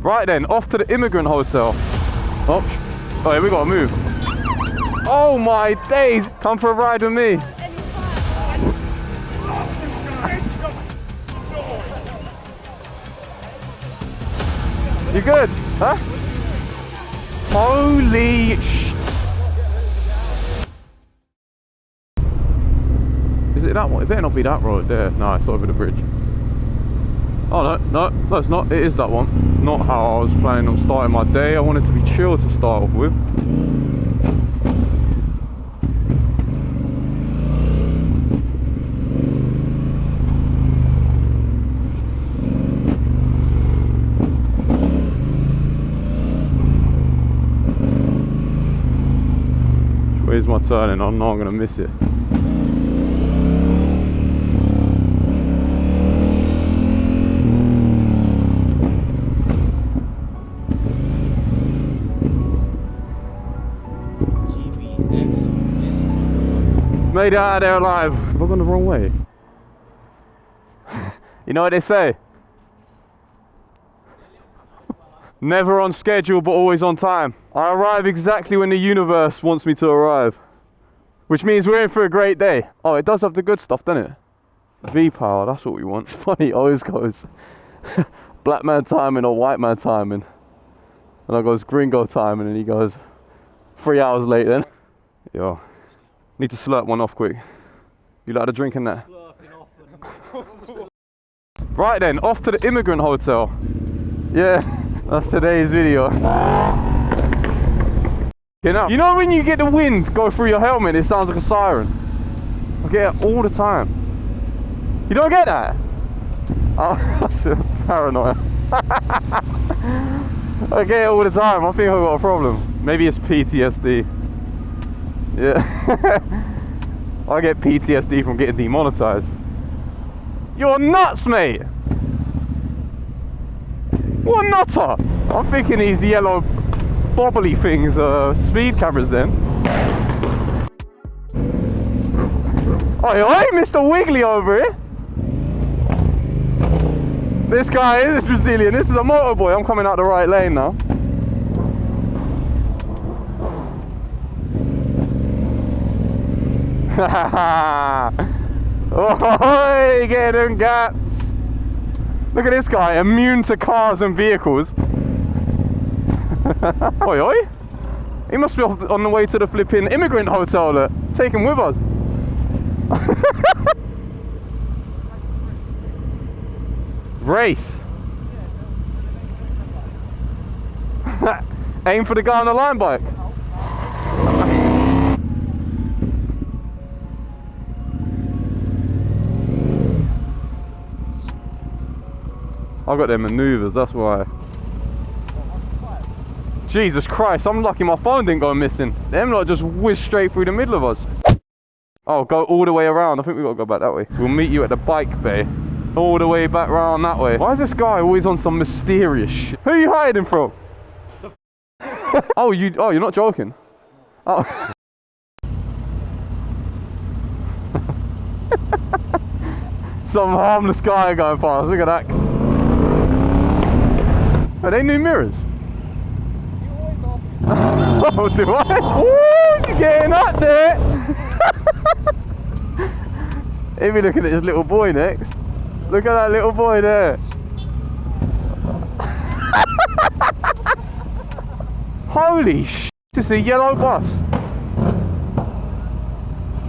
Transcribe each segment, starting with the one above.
Right then, off to the immigrant hotel. Oh, hey, we gotta move. Oh my days! Come for a ride with me. You good? Huh? Holy sh! Is it that one? It better not be that road there. No, it's over the bridge. Oh no, it's not. It is that one. Not how I was planning on starting my day. I wanted to be chill to start off with. Where's my turning? I know I'm gonna miss it. Made it out of there alive. Have I gone the wrong way? You know what they say? Never on schedule, but always on time. I arrive exactly when the universe wants me to arrive. Which means we're in for a great day. Oh, it does have the good stuff, doesn't it? V-power, that's what we want. It's funny, it always goes black man timing or white man timing. And I goes gringo timing and he goes 3 hours late then. Yo, need to slurp one off quick. You like a drink in that? Right then, off to the immigrant hotel. Yeah, that's today's video. You know when you get the wind go through your helmet, it sounds like a siren? I get it all the time. You don't get that? Oh, that's paranoia. I get it all the time. I think I've got a problem. Maybe it's PTSD. Yeah. I get PTSD from getting demonetized. You're nuts, mate! What a nutter! I'm thinking these yellow bobbly things are speed cameras then. Oi, Mr. Wiggly over here! This guy is Brazilian, this is a motorboy. I'm coming out the right lane now. Oh, get them gats! Look at this guy, immune to cars and vehicles. Oi, oi! He must be on the way to the flipping immigrant hotel. Look. Take him with us. Race. Aim for the guy on the line bike. I've got them maneuvers, that's why. Jesus Christ, I'm lucky my phone didn't go missing. Them lot just whizzed straight through the middle of us. Oh, go all the way around. I think we've got to go back that way. We'll meet you at the bike bay. All the way back round that way. Why is this guy always on some mysterious shit? Who are you hiding from? Oh, you're not joking? Oh. Some harmless guy going past, look at that. Are they new mirrors? Oh, do I? Woo, you're getting up there. He'll be looking at his little boy next. Look at that little boy there. Holy sh! It's a yellow bus.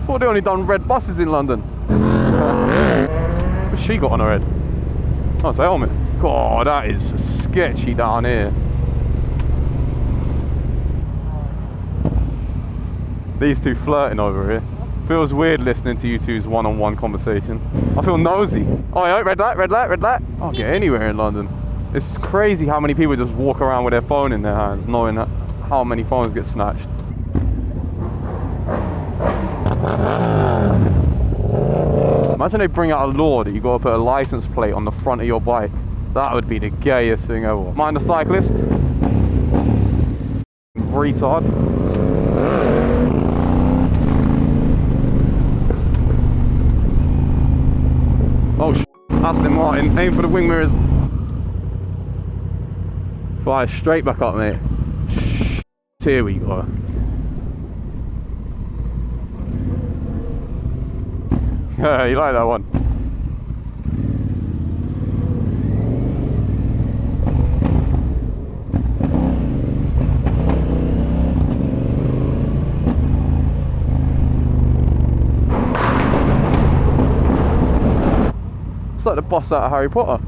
Thought they only done red buses in London. What's she got on her head? Oh, it's a helmet. God, that is sketchy down here. These two flirting over here. Feels weird listening to you two's one-on-one conversation. I feel nosy. Oh yeah, red light, red light, red light. I'll get anywhere in London. It's crazy how many people just walk around with their phone in their hands, knowing that how many phones get snatched. Imagine they bring out a law that you gotta put a license plate on the front of your bike. That would be the gayest thing ever. Mind the cyclist? Retard. Oh sh**, Aston Martin, aim for the wing mirrors. Fire straight back up, mate. Here we go. Yeah, you like that one? It's like the boss out of Harry Potter.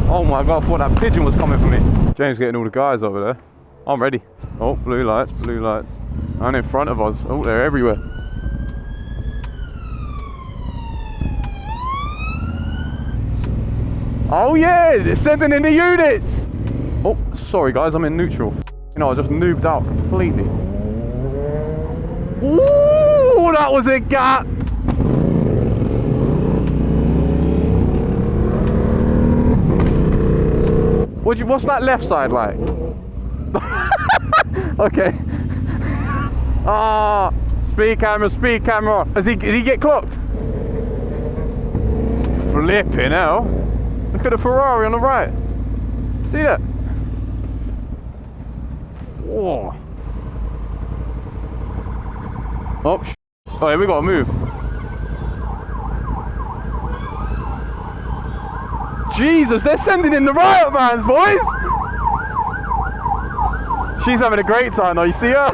Oh my god, I thought that pigeon was coming for me. James getting all the guys over there. I'm ready. Oh, blue lights, blue lights. And in front of us. Oh, they're everywhere. Oh yeah, they're sending in the units. Oh, sorry guys, I'm in neutral. You know, I just noobed out completely. Ooh, that was a gap. What's that left side like? Okay. Ah, speed camera, speed camera. Did he get clocked? Flipping hell. Look at the Ferrari on the right. See that? Whoa. Oh, oh yeah, we gotta move. Jesus, they're sending in the riot vans, boys! She's having a great time though, you see her?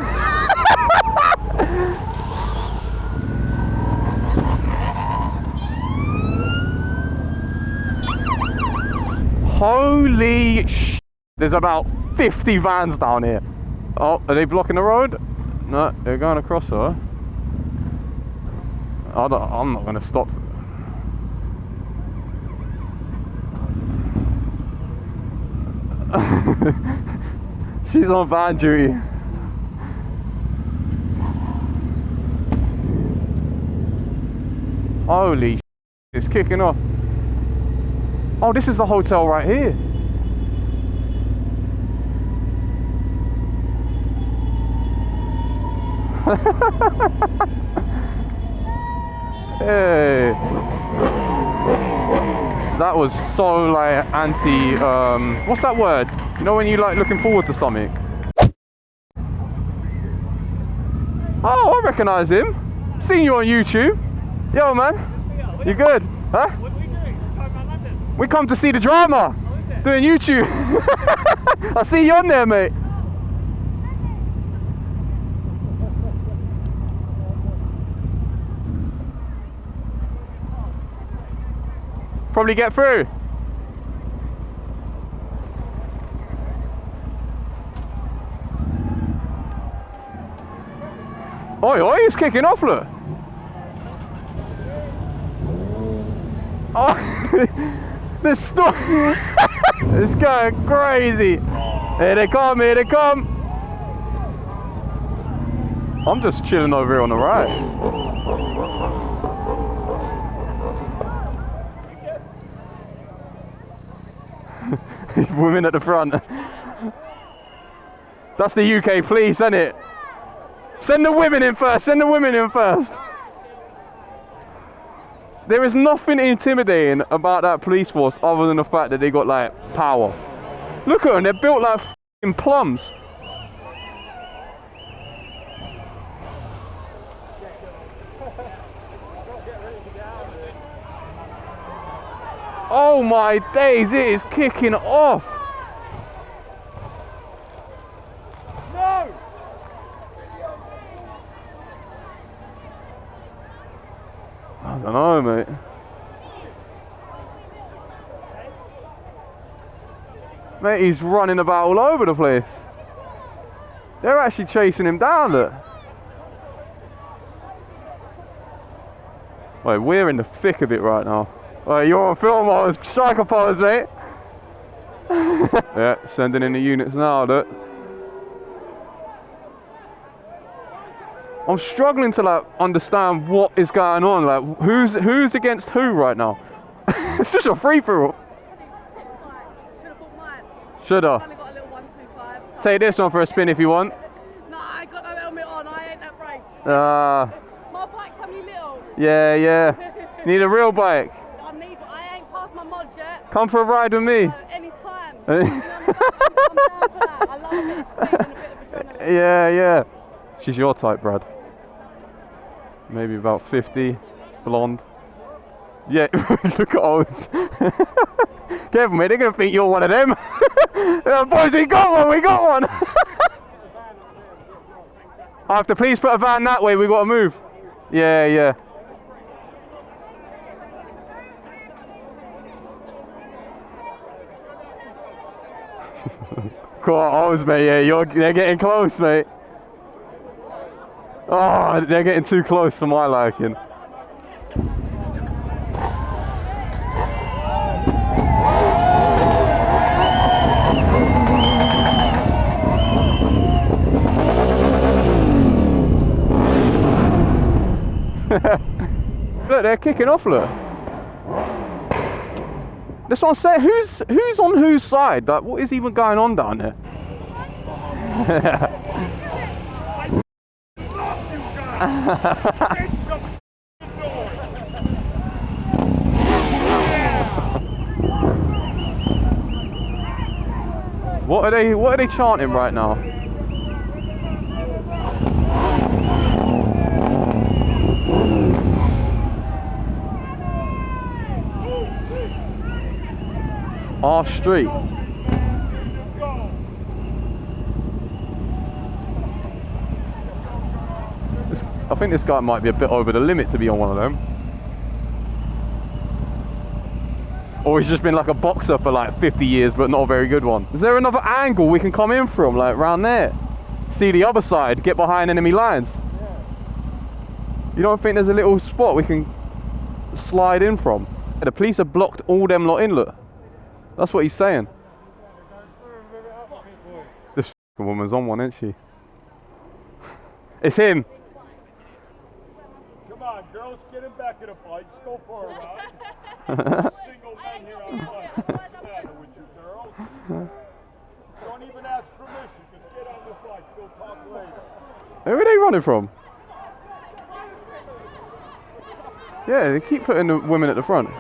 Holy sh! There's about 50 vans down here. Oh, are they blocking the road? No, they're going across her. I'm not going to stop. She's on van duty. Holy sh! It's kicking off. Oh, this is the hotel right here. Hey. That was so like anti, what's that word? You know when you like looking forward to something? Oh, I recognise him. Seen you on YouTube. Yo man, you good? Huh? What are we doing? We come to see the drama. Oh, is it? Doing YouTube. I see you on there, mate. Probably get through. Oi, oi, he's kicking off, look. Oh, this stuff. It's going crazy. Here they come, here they come. I'm just chilling over here on the right. Women at the front. That's the UK police, isn't it? Send the women in first, send the women in first. There is nothing intimidating about that police force other than the fact that they got like power. Look at them, they're built like f***ing plums. Oh my days, it is kicking off. No! I don't know, mate. Mate, he's running about all over the place. They're actually chasing him down, look. Wait, we're in the thick of it right now. Wait, you're on film, I was striker pose, mate. Yeah, sending in the units now, look. I'm struggling to like understand what is going on. Like, who's against who right now? It's just a free for all. Shoulda. Take this one for a spin if you want. Nah, I got no helmet on. I ain't that brave. My bike's only little. Yeah, yeah. Need a real bike. I ain't passed my mod yet. Come for a ride with me. Any I'm down for that. I love a bit of speed and a bit of adrenaline. Yeah, yeah. She's your type, Brad. Maybe about 50, blonde. Yeah, look at ours. Careful, mate, they're going to think you're one of them. Boys, we got one, we got one. After, please put a van that way, we got to move. Yeah, yeah. Come on, ours, mate, yeah, they're getting close, mate. Oh, they're getting too close for my liking. Look, they're kicking off, look. That's what I'm saying. Who's on whose side? Like, what is even going on down there? What are they chanting right now? Our street. I think this guy might be a bit over the limit to be on one of them. Or he's just been like a boxer for like 50 years, but not a very good one. Is there another angle we can come in from, like round there? See the other side, get behind enemy lines? Yeah. You don't think there's a little spot we can slide in from? The police have blocked all them lot in, look. That's what he's saying. This woman's on one, isn't she? It's him. Come on, girls, get him back in the fight. Let's go for a ride. Single men here on fight. What's the matter with you, girls? Don't even ask permission. Just get on the fight. We'll talk later. Where are they running from? Yeah, they keep putting the women at the front.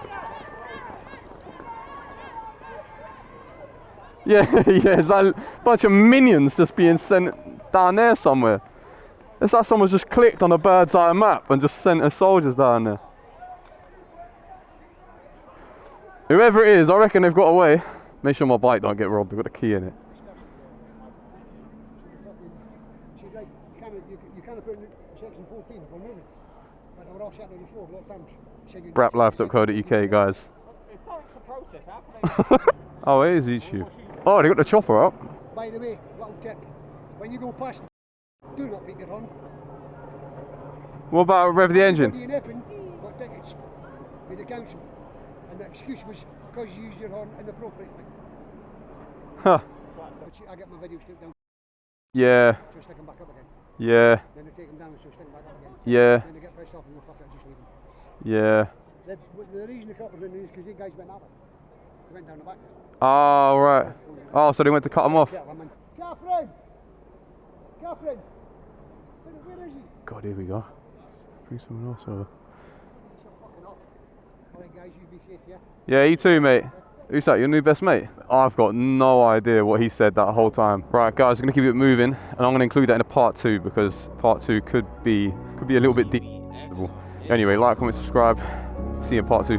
Yeah, yeah, it's like a bunch of minions just being sent down there somewhere. It's like someone's just clicked on a bird's eye map and just sent their soldiers down there. Whoever it is, I reckon they've got away. Make sure my bike don't get robbed, I've got a key in it. Braplife.co.uk, guys. Oh, it is YouTube. Oh, they got the chopper up. By the way, little tip. When you go past, do not pick your horn. What about rev the engine? When you're nipping, got tickets with the council. And the excuse was because you used your horn inappropriately. Huh. But I get my video stripped down. Yeah. So stick them back up again. Yeah. Then they take them down, so stick them back up again. Yeah. Then they get pissed off and go, fuck it, just leave them. Yeah. The reason the coppers went in is because these guys went at it. They went down the back there. Oh, right. Oh, so they went to cut him off. Catherine! Catherine! Where is he? God, here we go. Bring someone else over. Alright guys, you be safe, yeah? Yeah, you too, mate. Who's that, your new best mate? I've got no idea what he said that whole time. Right, guys, I'm going to keep it moving, and I'm going to include that in a part 2, because part 2 could be a little bit deep. Anyway, like, comment, subscribe. See you in part 2.